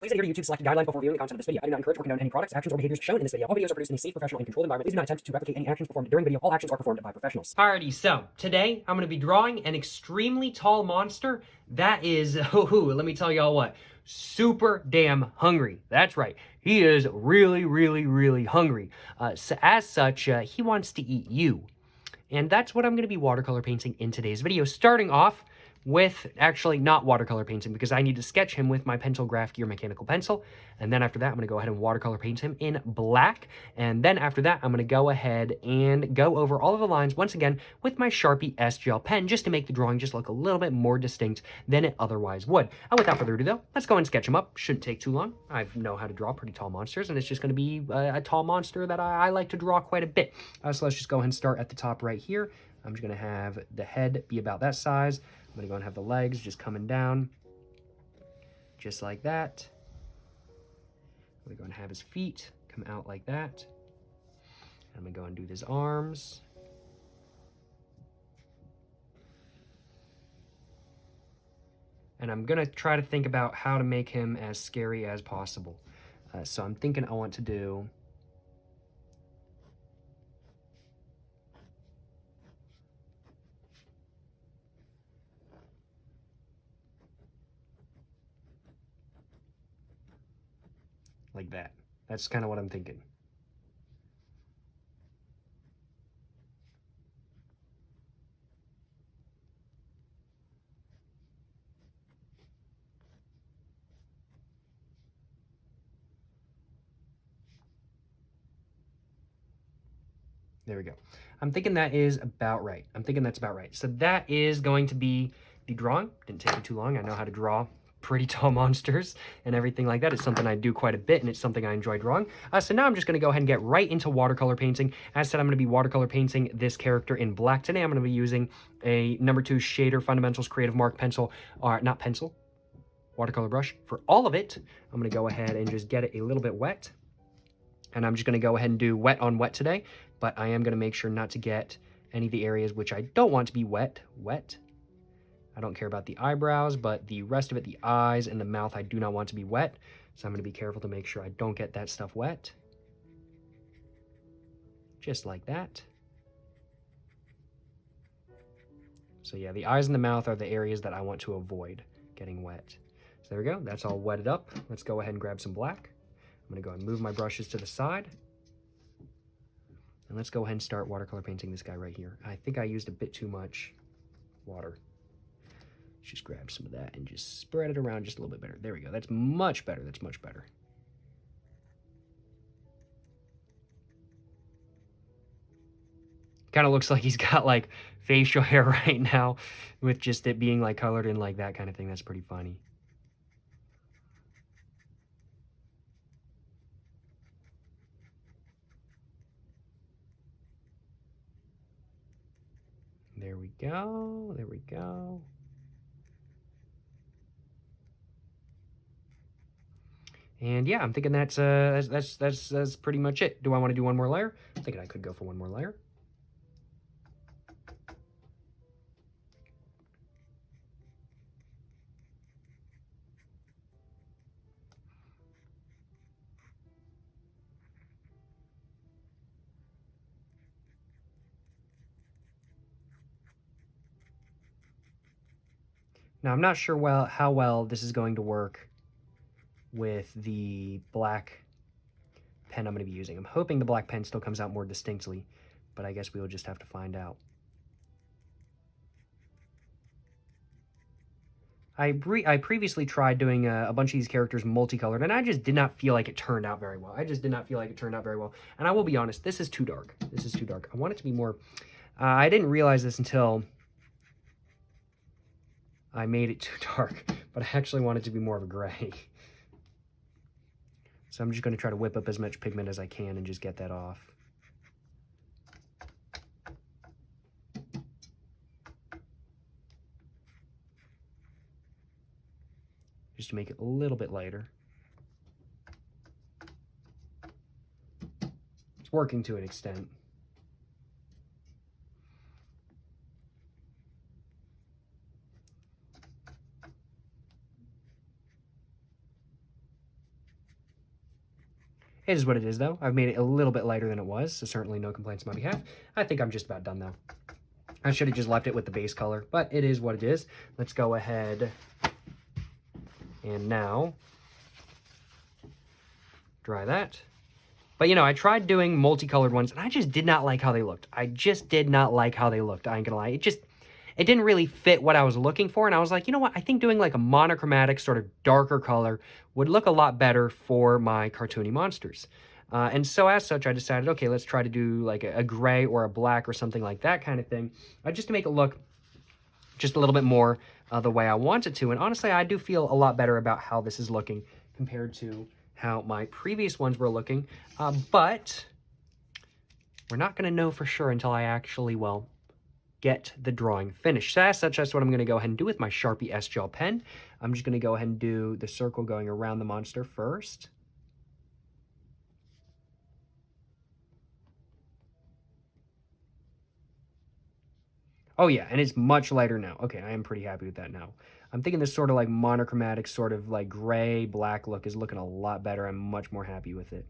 Please adhere to YouTube select guidelines before viewing the content of this video. I do not encourage or condone any products, actions, or behaviors shown in this video. All videos are produced in a safe, professional, and controlled environment. Please do not attempt to replicate any actions performed during video. All actions are performed by professionals. Alrighty, so today I'm going to be drawing an extremely tall monster that is, let me tell y'all what, super damn hungry. That's right. He is really hungry. So as such, he wants to eat you. And that's what I'm going to be watercolor painting in today's video, starting off with, actually not watercolor painting, because I need to sketch him with my pencil graph gear mechanical pencil. And then after that, I'm going to go ahead and watercolor paint him in black. And then after that, I'm going to go ahead and go over all of the lines once again with my Sharpie S-Gel pen, just to make the drawing just look a little bit more distinct than it otherwise would. And without further ado though, let's go and sketch him up. Shouldn't take too long. I know how to draw pretty tall monsters, and it's just going to be a tall monster that I like to draw quite a bit. So let's just go ahead and start at the top right here. I'm just going to have the head be about that size. I'm going to go and have the legs just coming down, just like that. I'm going to go and have his feet come out like that. I'm going to go and do his arms. And I'm going to try to think about how to make him as scary as possible. So I'm thinking I want to do like that. That's kind of what I'm thinking. There we go. I'm thinking that is about right. I'm thinking that's about right. So that is going to be the drawing. Didn't take me too long. I know how to draw pretty tall monsters and everything like that. It's something I do quite a bit, and it's something I enjoy drawing. So now I'm just going to go ahead and get right into watercolor painting. As said, I'm going to be watercolor painting this character in black today. I'm going to be using a number 2 Shader Fundamentals Creative Mark pencil, or not pencil, watercolor brush for all of it. I'm going to go ahead and just get it a little bit wet. And I'm just going to go ahead and do wet on wet today, but I am going to make sure not to get any of the areas which I don't want to be wet. I don't care about the eyebrows, but the rest of it, the eyes and the mouth, I do not want to be wet. So I'm going to be careful to make sure I don't get that stuff wet. Just like that. So yeah, the eyes and the mouth are the areas that I want to avoid getting wet. So there we go. That's all wetted up. Let's go ahead and grab some black. I'm going to go and move my brushes to the side. And let's go ahead and start watercolor painting this guy right here. I think I used a bit too much water. Let's just grab some of that and just spread it around just a little bit better. There we go. That's much better. That's much better. Kind of looks like he's got like facial hair right now with just it being like colored in like that kind of thing. That's pretty funny. There we go. There we go. And yeah, I'm thinking that's pretty much it. Do I want to do one more layer? I'm thinking I could go for one more layer. Now, I'm not sure how well this is going to work with the black pen I'm going to be using. I'm hoping the black pen still comes out more distinctly, but I guess we'll just have to find out. I previously tried doing a bunch of these characters multicolored, and I just did not feel like it turned out very well. And I will be honest, this is too dark. This is too dark. I want it to be more... I didn't realize this until I made it too dark, but I actually want it to be more of a gray. So I'm just going to try to whip up as much pigment as I can and just get that off. Just to make it a little bit lighter. It's working to an extent. It is what it is, though. I've made it a little bit lighter than it was, so certainly no complaints on my behalf. I think I'm just about done, though. I should have just left it with the base color, but it is what it is. Let's go ahead and now dry that. But, you know, I tried doing multicolored ones, and I just did not like how they looked. I just did not like how they looked. I ain't gonna lie. It didn't really fit what I was looking for, and I was like, you know what? I think doing like a monochromatic sort of darker color would look a lot better for my cartoony monsters. And so as such, I decided, okay, let's try to do like a gray or a black or something like that kind of thing, just to make it look just a little bit more the way I want it to. And honestly, I do feel a lot better about how this is looking compared to how my previous ones were looking. But we're not going to know for sure until I actually, well, get the drawing finished. So as such, that's what I'm going to go ahead and do with my Sharpie S-Gel pen. I'm just going to go ahead and do the circle going around the monster first. Oh yeah, and it's much lighter now. Okay, I am pretty happy with that now. I'm thinking this sort of like monochromatic, sort of like gray, black look is looking a lot better. I'm much more happy with it.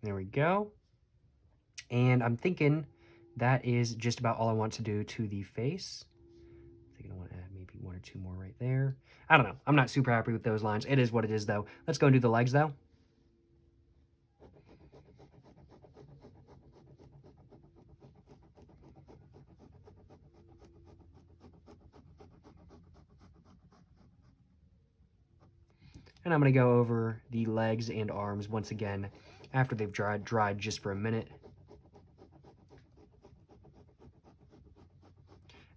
There we go. And I'm thinking that is just about all I want to do to the face. I think I want to add maybe one or two more right there. I don't know. I'm not super happy with those lines. It is what it is, though. Let's go and do the legs, though. And I'm going to go over the legs and arms once again after they've dried just for a minute.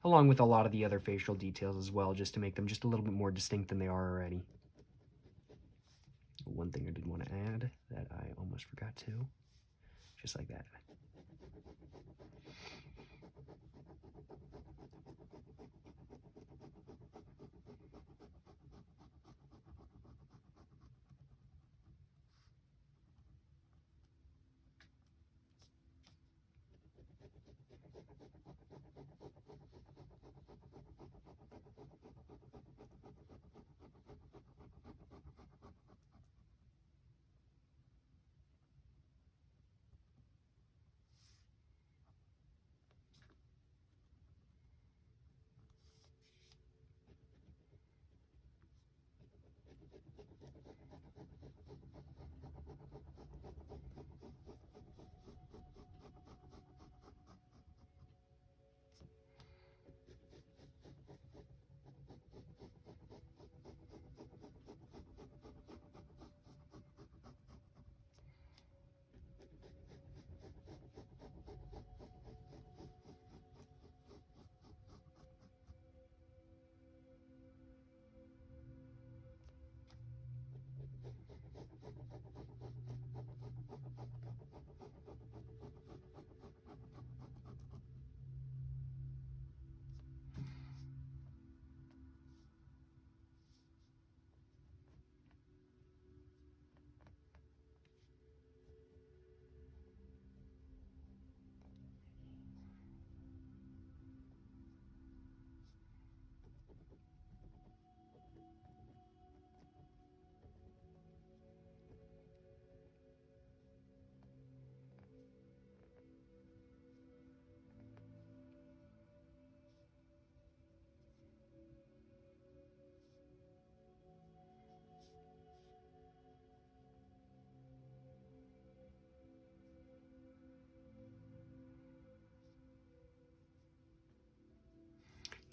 Along with a lot of the other facial details as well, just to make them just a little bit more distinct than they are already. One thing I did want to add that I almost forgot to, just like that.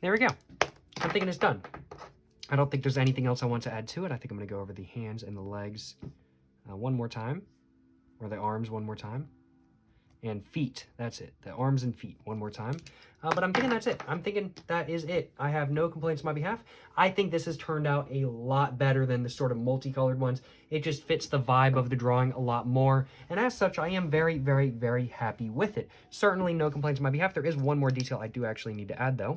there we go. I'm thinking it's done. I don't think there's anything else I want to add to it. I think I'm going to go over the hands and the legs one more time, or the arms one more time, and feet. That's it. The arms and feet one more time. But I'm thinking that's it. I'm thinking that is it. I have no complaints on my behalf. I think this has turned out a lot better than the sort of multicolored ones. It just fits the vibe of the drawing a lot more. And as such, I am very, very, very happy with it. Certainly no complaints on my behalf. There is one more detail I do actually need to add, though.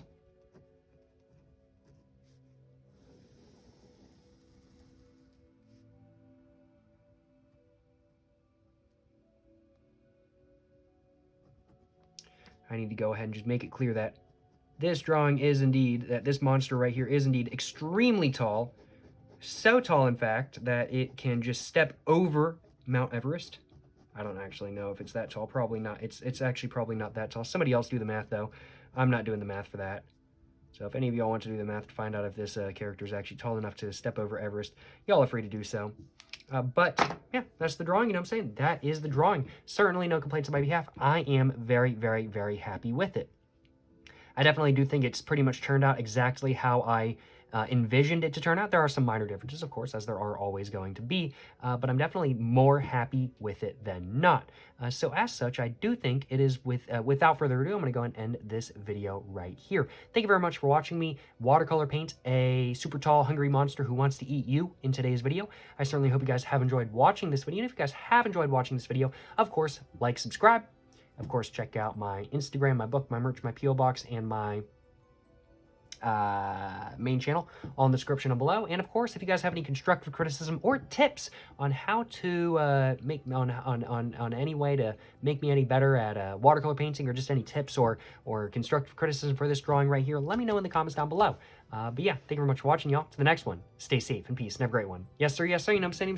I need to go ahead and just make it clear that this drawing is indeed, that this monster right here is indeed extremely tall. So tall, in fact, that it can just step over Mount Everest. I don't actually know if it's that tall. Probably not. It's actually probably not that tall. Somebody else do the math, though. I'm not doing the math for that. So if any of y'all want to do the math to find out if this character is actually tall enough to step over Everest, y'all are free to do so. But yeah, that's the drawing, you know what I'm saying? That is the drawing. Certainly no complaints on my behalf. I am very, very, very happy with it. I definitely do think it's pretty much turned out exactly how I envisioned it to turn out. There are some minor differences, of course, as there are always going to be, but I'm definitely more happy with it than not. So as such, I do think it is without further ado, I'm going to go and end this video right here. Thank you very much for watching me watercolor paint a super tall, hungry monster who wants to eat you in today's video. I certainly hope you guys have enjoyed watching this video. And if you guys have enjoyed watching this video, of course, like, subscribe. Of course, check out my Instagram, my book, my merch, my P.O. box, and my main channel all in the description below. And of course, if you guys have any constructive criticism or tips on how to make on any way to make me any better at watercolor painting, or just any tips or constructive criticism for this drawing right here, let me know in the comments down below. But yeah, thank you very much for watching, y'all. To the next one, stay safe and peace and have a great one. Yes, sir. Yes, sir. You know what I'm saying?